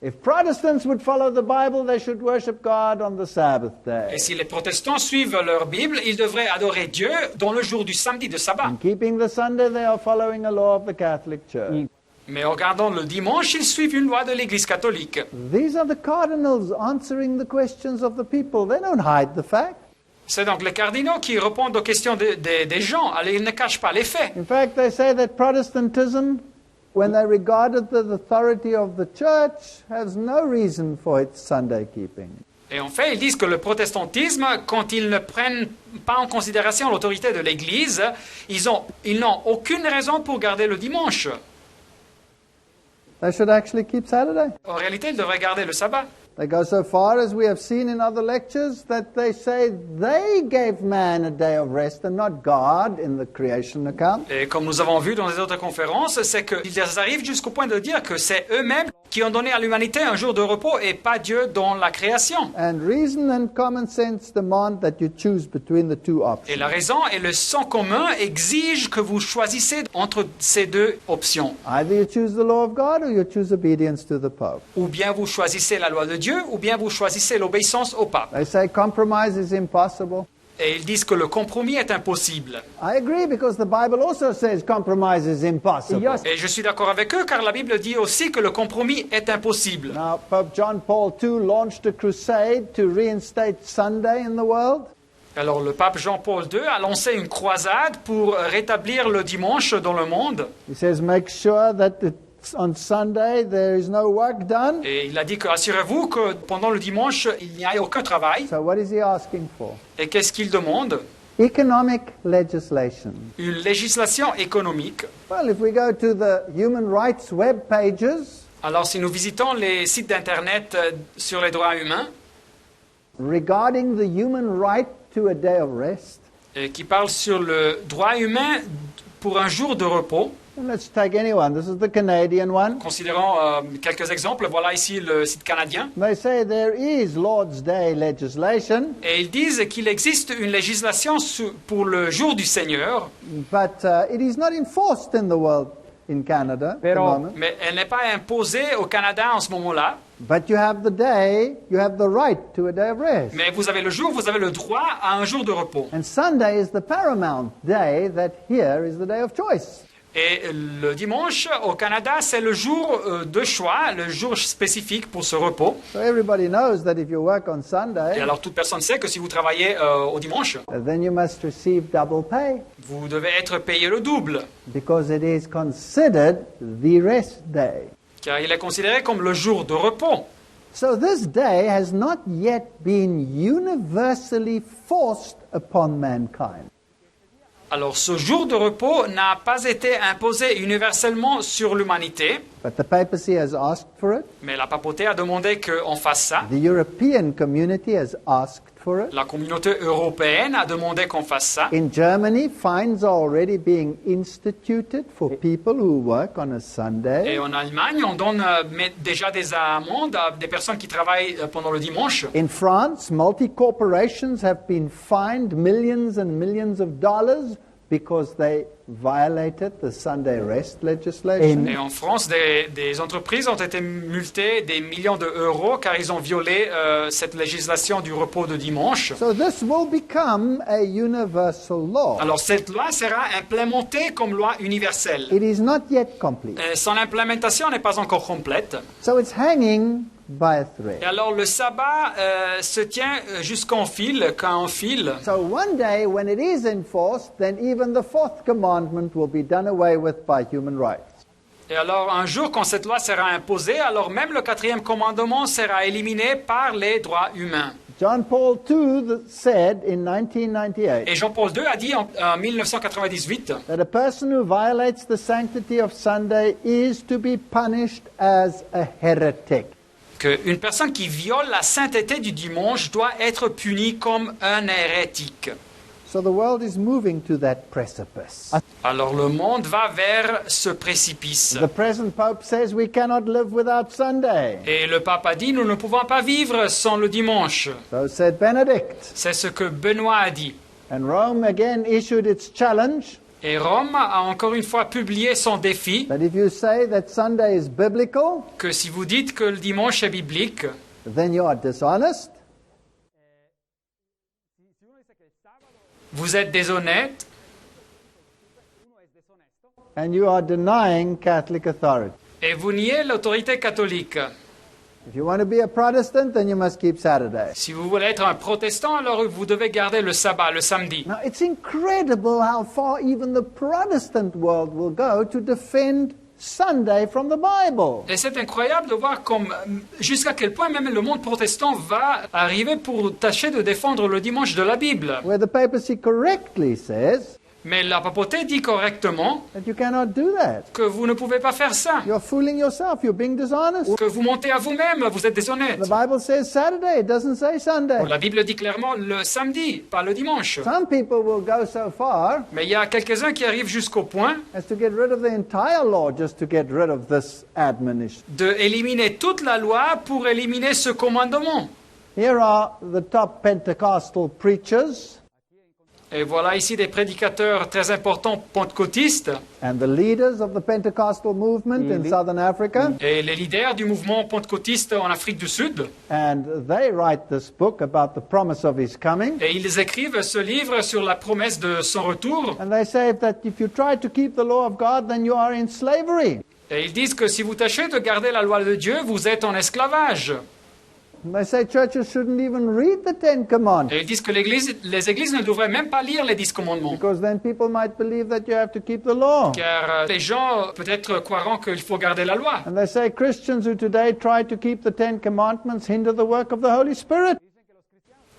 If Protestants would follow the Bible, they should worship God on the Sabbath day. Et si les protestants suivent leur Bible, ils devraient adorer Dieu dans le jour du samedi de sabbat. In keeping the Sunday, they are following a law of the Catholic Church. Mais en regardant le dimanche, ils suivent une loi de l'Église catholique. These are the cardinals answering the questions of the people. They don't hide the fact. C'est donc les cardinaux qui répondent aux questions des gens. Alors, ils ne cachent pas les faits. In fact, they say that Protestantism, when they regarded the authority of the church, has no reason for its Sunday keeping. Et en fait, ils disent que le protestantisme, quand ils ne prennent pas en considération l'autorité de l'Église, ils n'ont aucune raison pour garder le dimanche. They should actually keep Saturday. En réalité, ils devraient garder le sabbat. They go so far, as we have seen in other lectures, that they say they gave man a day of rest and not God in the creation account. Et comme nous avons vu dans les autres conférences, c'est qu'ils arrivent jusqu'au point de dire que c'est eux-mêmes qui ont donné à l'humanité un jour de repos et pas Dieu dans la création. And reason and common sense demand that you choose between the two Et options. la raison et le sens commun exigent que vous choisissez entre ces deux options. Either you choose the law of God or you choose obedience to the Pope. Ou bien vous choisissez la loi de Dieu, ou bien vous choisissez l'obéissance au pape. They say compromise is impossible. Et ils disent que le compromis est impossible. I agree, because the Bible also says compromise is impossible. Et je suis d'accord avec eux car la Bible dit aussi que le compromis est impossible. Now, Pope John Paul II launched a crusade to reinstate Sunday in the world. Alors le pape Jean-Paul II a lancé une croisade pour rétablir le dimanche dans le monde. He says, make sure that on Sunday there is no work done. Et il a dit que assurez-vous que pendant le dimanche, il n'y a aucun travail. So what is he asking for? Et qu'est-ce qu'il demande? Economic legislation. Une législation économique. Well, if we go to the human rights web pages, Alors si nous visitons les sites d'Internet sur les droits humains, regarding the human right to a day of rest, qui parlent sur le droit humain pour un jour de repos, and let's take anyone. This is the Canadian one. considérons quelques exemples. Voilà ici le site canadien. They say there is Lord's Day legislation, Et ils disent qu'il existe une législation pour le jour du Seigneur, but it is not enforced in the world in Canada at the moment. mais elle n'est pas imposée au Canada en ce moment-là. But you have the day, you have the right to a day of rest. Mais vous avez le jour, vous avez le droit à un jour de repos. And Sunday is the paramount day that here is the day of choice. Et le dimanche, au Canada, c'est le jour de choix, le jour spécifique pour ce repos. So everybody knows that if you work on Et Sunday, alors, toute personne sait que si vous travaillez au dimanche, then you must receive double pay vous devez être payé le double, because it is considered the rest day. car il est considéré comme le jour de repos. So this day has not yet been universally forced upon mankind. Alors, ce jour de repos n'a pas été imposé universellement sur l'humanité, But the papacy has asked for it. mais la papauté a demandé qu'on fasse ça. The European community has asked for it. La communauté européenne a demandé qu'on fasse ça. In Germany, fines are already being instituted for people who work on a Et Sunday. en Allemagne, on donne déjà des amendes à des personnes qui travaillent pendant le dimanche. In France, multi-corporations have been fined millions and millions of dollars because they violated the Sunday rest legislation. Et en France, des entreprises ont été multées des millions d'euros car ils ont violé cette législation du repos de dimanche. So this will become a universal law. Alors cette loi sera implémentée comme loi universelle. It is not yet complete. Son implémentation n'est pas encore complète. So it's hanging by a Et thread. alors le sabbat se tient jusqu'en fil, qu'en un fil. So one day when it is enforced, then even the fourth commandment will be done away with by human rights. Et alors un jour, quand cette loi sera imposée, alors même le quatrième commandement sera éliminé par les droits humains. John Paul II said in 1998 Et Jean-Paul II a dit en 1998 that a person who violates the sanctity of Sunday is to be punished as a heretic. qu'une personne qui viole la sainteté du dimanche doit être punie comme un hérétique. So the world is moving to that precipice. Alors le monde va vers ce précipice. The present Pope says we cannot live without Sunday. Et le pape a dit, nous ne pouvons pas vivre sans le dimanche. So said Benedict. C'est ce que Benoît a dit. And Rome again issued its challenge Et Rome a encore une fois publié son défi, that if you say that Sunday is biblical, que si vous dites que le dimanche est biblique, then you are dishonest. vous êtes déshonnête And you are denying Catholic authority. et vous niez l'autorité catholique. If you want to be a Protestant, then you must keep Saturday. Si vous voulez être un protestant, alors vous devez garder le sabbat, le samedi. Now, it's incredible how far even the Protestant world will go to defend Sunday from the Bible. Et c'est incroyable de voir jusqu'à quel point même le monde protestant va arriver pour tâcher de défendre le dimanche de la Bible. Where the papacy correctly says Mais la papauté dit correctement that you cannot do that. que vous ne pouvez pas faire ça, You're fooling yourself. You're being dishonest. que vous mentez à vous-même, vous êtes déshonnête. The Bible says Saturday. It doesn't say Sunday. La Bible dit clairement le samedi, pas le dimanche. Some people will go so far Mais il y a quelques-uns qui arrivent jusqu'au point as to get rid of the entire law just to get rid of this admonition. d'éliminer toute la loi pour éliminer ce commandement. Here are the top Pentecostal preachers Et voilà ici des prédicateurs très importants pentecôtistes and the leaders of the Pentecostal movement in southern Africa. et les leaders du mouvement pentecôtiste en Afrique du Sud. And they write this book about the promise of his coming. Et ils écrivent ce livre sur la promesse de son retour. And they say that if you try to keep the law of God, then you are in slavery. Et ils disent que si vous tâchez de garder la loi de Dieu, vous êtes en esclavage. And they say churches shouldn't even read the Ten Commandments Et ils disent que les églises ne devraient même pas lire les 10 commandements. because then people might believe that you have to keep the law. Car les gens peut-être croiront qu'il faut garder la loi. And they say Christians who today try to keep the Ten Commandments hinder the work of the Holy Spirit.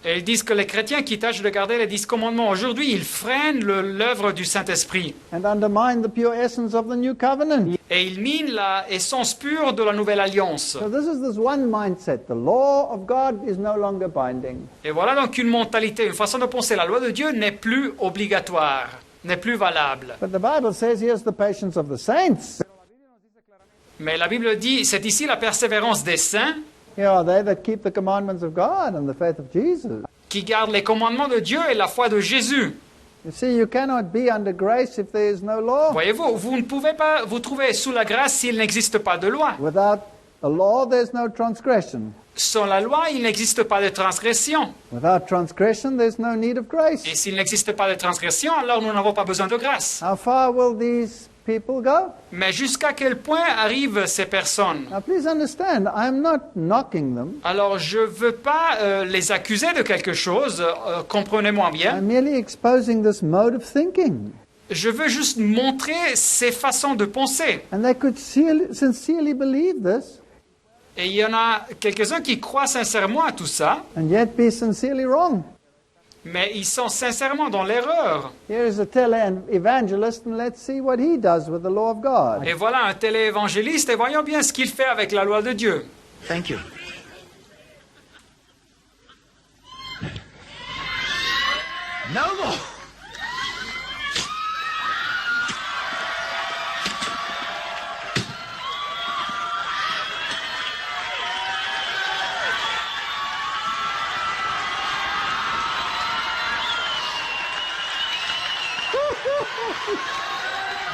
Et ils disent que les chrétiens qui tâchent de garder les 10 commandements aujourd'hui, ils freinent l'œuvre du Saint-Esprit. And undermine the pure essence of the new covenant. Et ils minent la essence pure de la nouvelle alliance. So this is this one mindset. The law of God is no longer binding. Et voilà donc une mentalité, une façon de penser. La loi de Dieu n'est plus obligatoire, n'est plus valable. But the Bible says here's the patience of the saints. Mais la Bible dit, c'est ici la persévérance des saints Here are they that keep the commandments of God and the faith of Jesus. qui gardent les commandements de Dieu et la foi de Jésus. You see, you cannot be under grace if there is no law. Voyez-vous, vous ne pouvez pas vous trouver sous la grâce s'il n'existe pas de loi. Without a law, there's no transgression. Sans la loi, il n'existe pas de transgression. Without transgression, there's no need of grace. Et s'il n'existe pas de transgression, alors nous n'avons pas besoin de grâce. How far will these people go? Mais jusqu'à quel point arrivent ces personnes? Now, please understand, I'm not knocking them. Alors, je ne veux pas les accuser de quelque chose, comprenez-moi bien. I'm merely exposing this mode of thinking. Je veux juste montrer ces façons de penser. And they could sincerely believe this Et il y en a quelques-uns qui croient sincèrement à tout ça, and yet be sincerely wrong. mais ils sont sincèrement dans l'erreur. Here is a tele-evangelist, and let's see what he does with the law of God. Et voilà un téléévangéliste, et voyons bien ce qu'il fait avec la loi de Dieu. Thank you. No more.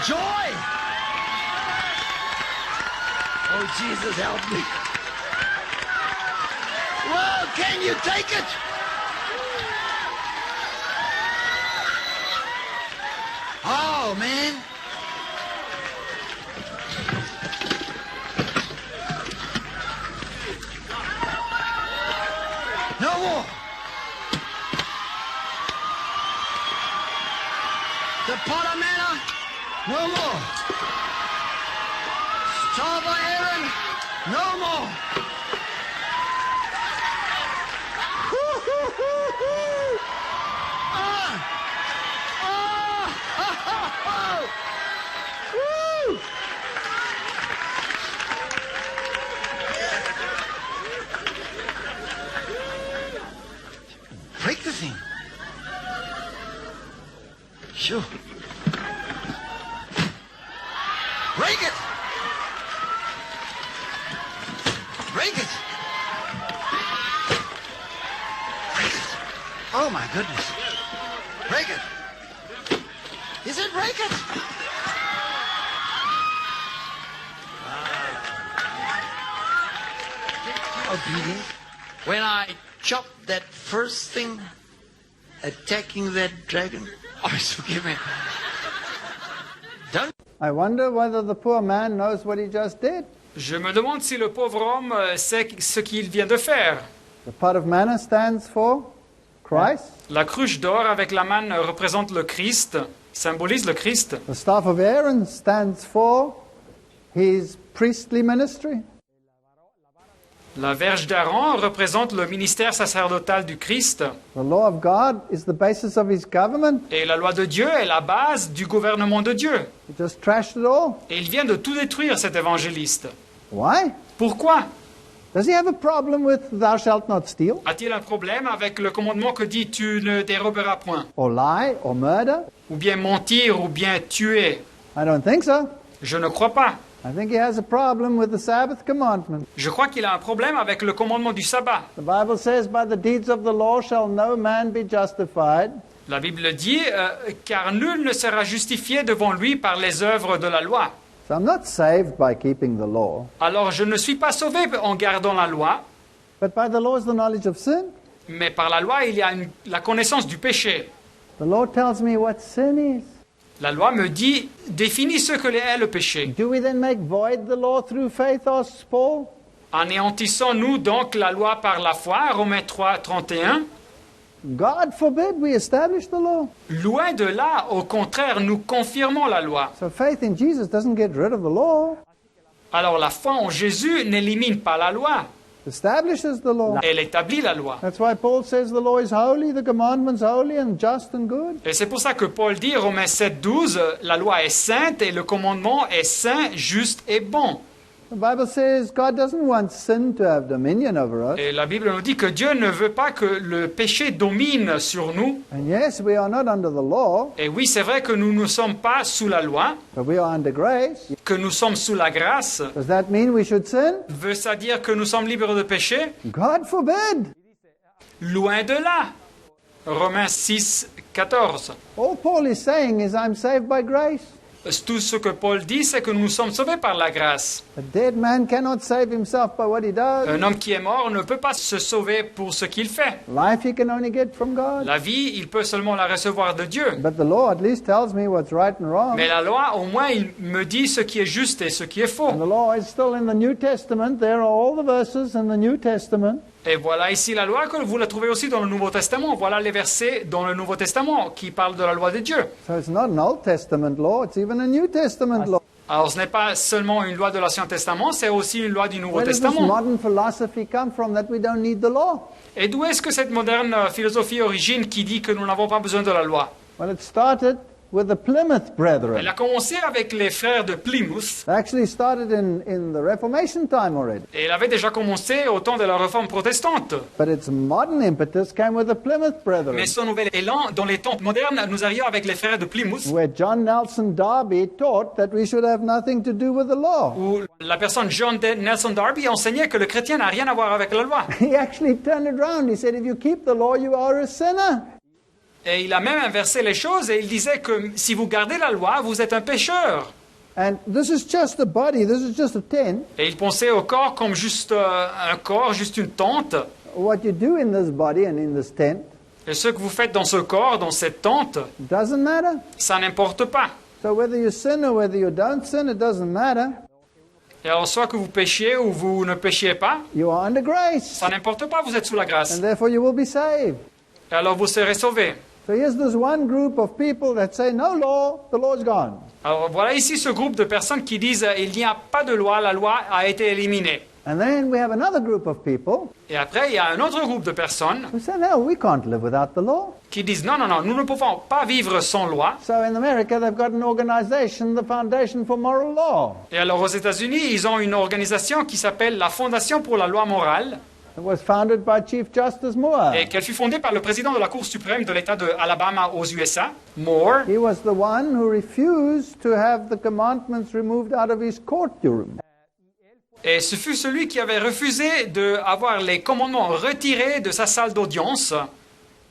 Joy! Oh, Jesus, help me. Well, can you take it? Oh, man. more. The pot of manna, no more. Staff of Aaron, no more. Woo! Break the thing. Sure. Break it. Break it. Break it. Oh my goodness. Break it. He said break it. Obedient. When I chopped that first thing, attacking that dragon, oh, forgive me. Don't. I wonder whether the poor man knows what he just did. Je me demande si le pauvre homme sait ce qu'il vient de faire. The pot of manna stands for Christ. La cruche d'or avec la manne représente le Christ, symbolise le Christ. The staff of Aaron stands for his priestly ministry. La verge d'Aaron représente le ministère sacerdotal du Christ. The law of God is the basis of his government. Et la loi de Dieu est la base du gouvernement de Dieu. He just trashed it all. Et il vient de tout détruire, cet évangéliste. Why? Pourquoi? Does he have a problem with thou shalt not steal? A-t-il un problème avec le commandement que dit tu ne déroberas point? Or lie? Or murder? Ou bien mentir, ou bien tuer? I don't think so. Je ne crois pas. I think he has a problem with the Sabbath commandment. Je crois qu'il a un problème avec le commandement du sabbat. The Bible says, by the deeds of the law shall no man be justified. La Bible dit, car nul ne sera justifié devant lui par les œuvres de la loi. So I'm not saved by keeping the law, Alors je ne suis pas sauvé en gardant la loi, but by the law is the knowledge of sin. mais par la loi il y a la connaissance du péché. The law tells me what sin is. La loi me dit, définis ce que est le péché. Do we then make void the law through faith, asks Paul? Anéantissons-nous donc la loi par la foi, Romains 3, 31. God forbid we establish the law. Loin de là, au contraire, nous confirmons la loi. So faith in Jesus doesn't get rid of the law. Alors la foi en Jésus n'élimine pas la loi, It establishes the law. elle établit la loi. That's why Paul says the law is holy, the commandment's holy and just and good. Et c'est pour ça que Paul dit, Romains 7, 12, la loi est sainte et le commandement est saint, juste et bon. The Bible says God doesn't want sin to have dominion over us. Et la Bible nous dit que Dieu ne veut pas que le péché domine sur nous. And yes, we are not under the law, Et oui, c'est vrai que nous ne sommes pas sous la loi, but we are under grace. que nous sommes sous la grâce. Does that mean we should sin? Veut ça dire que nous sommes libres de péché? God forbid. Loin de là. Romains 6, 14. All Paul is saying is I'm saved by grace. Tout ce que Paul dit, c'est que nous sommes sauvés par la grâce. A dead man cannot save himself by what he does. Un homme qui est mort ne peut pas se sauver pour ce qu'il fait. Life he can only get from God. La vie, il peut seulement la recevoir de Dieu. But the law at least tells me what's right and wrong. Mais la loi, au moins, il me dit ce qui est juste et ce qui est faux. And the law is still in the New Testament. There are all the verses in the New Testament. Et voilà ici la loi, que vous la trouvez aussi dans le Nouveau Testament. Voilà les versets dans le Nouveau Testament qui parlent de la loi de Dieu. So it's not an Old Testament law, it's even a New Testament law. Alors ce n'est pas seulement une loi de l'Ancien Testament, c'est aussi une loi du Nouveau Where does this Testament. modern philosophy come from that we don't need the law? Et d'où est-ce que cette moderne philosophie origine qui dit que nous n'avons pas besoin de la loi? Well, it started with the Plymouth Elle Brethren. a commencé avec les frères de Plymouth. It actually started in the Reformation time already. Et elle avait déjà commencé au temps de la réforme protestante. But its modern impetus came with the Plymouth Brethren, Mais son nouvel élan dans les temps modernes, nous arrivons avec les frères de Plymouth, where John Nelson Darby taught that we should have nothing to do with the law. où la personne Nelson Darby enseignait que le chrétien n'a rien à voir avec la loi. He actually turned it around. He said, if you keep the law, you are a sinner. Et il a même inversé les choses et il disait que si vous gardez la loi, vous êtes un pécheur. And this is just a body, this is just a tent. Et il pensait au corps comme juste un corps, juste une tente. What you do in this body and in this tent Et ce que vous faites dans ce corps, dans cette tente, doesn't matter. ça n'importe pas. So whether you sin or whether you don't sin, it doesn't matter. Et alors, soit que vous péchiez ou vous ne péchiez pas, you are under grace. ça n'importe pas, vous êtes sous la grâce. And therefore you will be saved. Et alors, vous serez sauvés. So here's this one group of people that say, no law, the law is gone. Alors, voilà ici ce groupe de personnes qui disent il n'y a pas de loi, la loi a été éliminée. And then we have another group of people Et après, il y a un autre groupe de personnes who say, no, we can't live without the law. qui disent non, non, non, nous ne pouvons pas vivre sans loi. So in America, they've got an organization, the Foundation for Moral Law. Et alors, aux États-Unis, ils ont une organisation qui s'appelle la Fondation pour la loi morale, It was founded by Chief Justice Moore. et qu'elle fut fondée par le président de la Cour suprême de l'État de Alabama aux USA, Moore. He was the one who refused to have the commandments removed out of his courtroom. Et ce fut celui qui avait refusé d'avoir les commandements retirés de sa salle d'audience.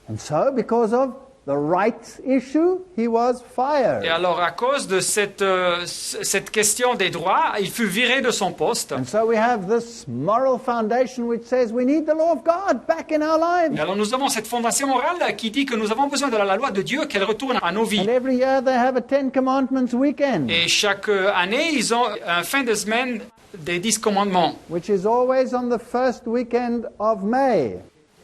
And so, because of the rights issue, he was Et fired. alors, à cause de cette question des droits, il fut viré de son poste. And so we have this moral foundation which says we need the law of God back in our lives. Et alors, nous avons cette fondation morale qui dit que nous avons besoin de la loi de Dieu, qu'elle retourne à nos And vies. every year they have a 10 Commandments weekend, Et chaque année, ils ont un fin de semaine des 10 commandements. which is always on the first weekend of May.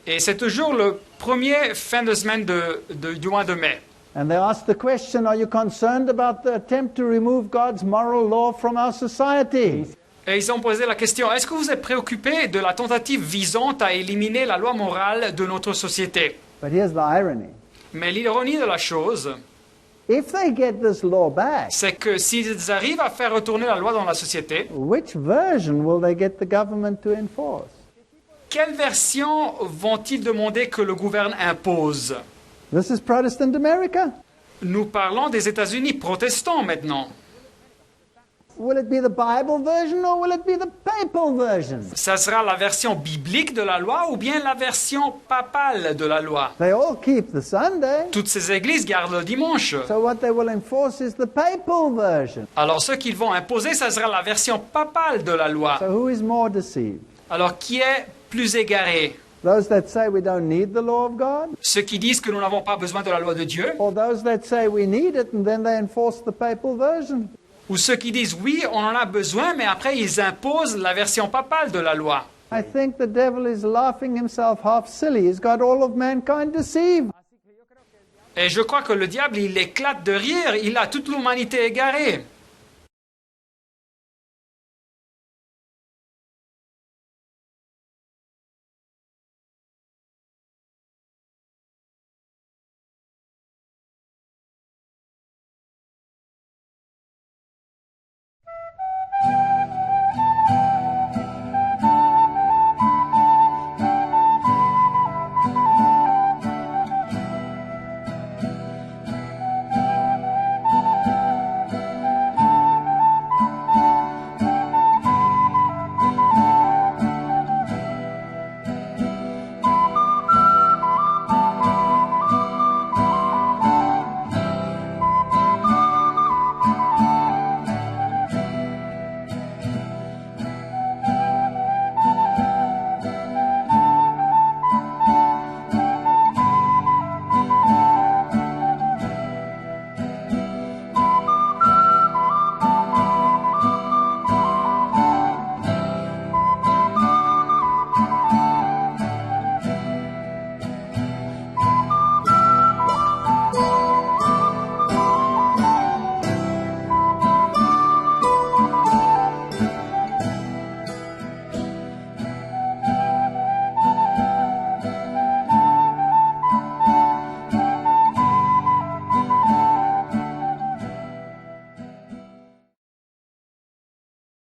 Et c'est toujours le premier fin de semaine du mois de mai. And they ask the question, are you concerned about the attempt to remove God's moral law from our society? Et ils ont posé la question, est-ce que vous êtes préoccupé de la tentative visant à éliminer la loi morale de notre société? But here's the irony. Mais l'ironie de la chose, If they get this law back, c'est que s'ils arrivent à faire retourner la loi dans la société, which version will they get the government to enforce? quelle version vont-ils demander que le gouvernement impose? This is Protestant America. Nous parlons des États-Unis protestants maintenant. Will it be the Bible version or will it be the papal version? Ça sera la version biblique de la loi ou bien la version papale de la loi? They all keep the Sunday. Toutes ces églises gardent le dimanche. So what they will enforce is the papal version. Alors ce qu'ils vont imposer, ça sera la version papale de la loi. So who is more deceived? Alors qui est plus égaré? Those that say we don't need the law of God? Ceux qui disent que nous n'avons pas besoin de la loi de Dieu? Or those that say we need it and then they enforce the papal version? Ou ceux qui disent oui, on en a besoin, mais après ils imposent la version papale de la loi? I think the devil is laughing himself half silly. He's got all of mankind deceived. Et je crois que le diable, il éclate de rire, il a toute l'humanité égarée.